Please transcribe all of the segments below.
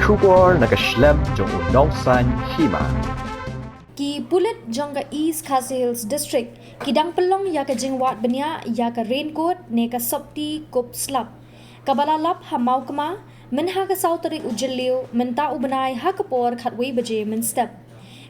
Shubor nakaslem jong unongsan Hima. Ki Pulit jong ka East Khasi Hills District, kidang pelong ya ka jingwat benya ya ka Raincoat ne ka sopti kup slap. Kabalalap ha Mawkma, men ha ka sautarik ujeliu, men ta ubenai ha kapor khatwei baje men step.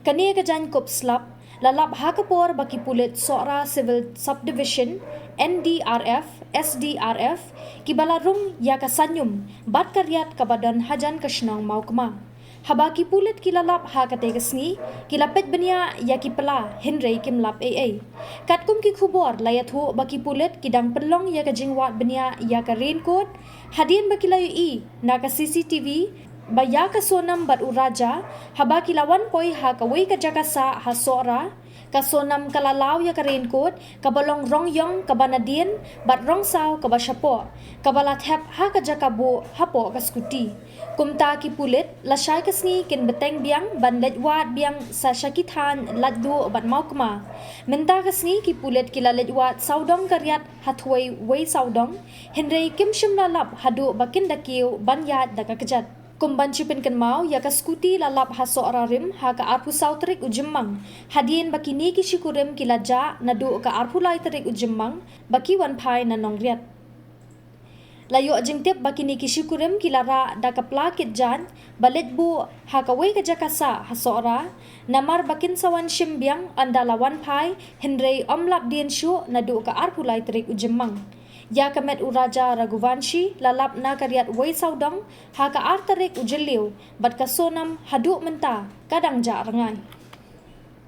Kani ka jan kup slap, lalap ha kapor baki Pulit Sora Civil Subdivision, NDRF, SDRF, kibalarung ya ka sanyum, bat karyat kabadan hajan kasnong Mawkma. Habaki Pulit kilalap ha kategasngi, kilapet benya ya kipala Henry kimlap AA. Katkum ki khubor layathu baki Pulit kidang pelong ya ka jingwat benya ya ka Raincoat, hadien bakilayu i na ka CCTV, baya ka Sonam bat uraja, habaki lawan poi ha kawai ka jakasa ha sora, ka Sonam kalalaw ya ka Raincoat, kabalong rongyong kabanadien, bat rongsaw kabasyapo, kabalathep ha ka jakabo hapo ka skuti. Kumta ki Pulit, Lashai kasni kin beteng Biang, ban letwat Biang sa syakitan laddu bat Mawkma. Menta kasni ki Pulit kila letwat saudong karyat hatway way saudong, Henry kim lalap hadu bakin dakiw banyat daka kejat. Kumban cipin kan mau ya ka skuti lalap haso ararim ha ka arpu sautrik ujemmang. Hadien bakini ki syukurim kila ja nadu ka arpu lai terik ujemmang, baki wan pai na nongriat. Layo Jingtip bakini ki syukurim kilara da ka plakit jan, balit bu ha ka way ka jakasa hasora, namar bakin sawan Biang anda lawan pai, Henry omlap dien syu nadu ka arpu lai terik ujemmang. Ya kamet uraja Raghuvanshi lalap na karyat way saudong ha ka artarik ujeliu bat ka Sonam haduk menta kadang ja rangai.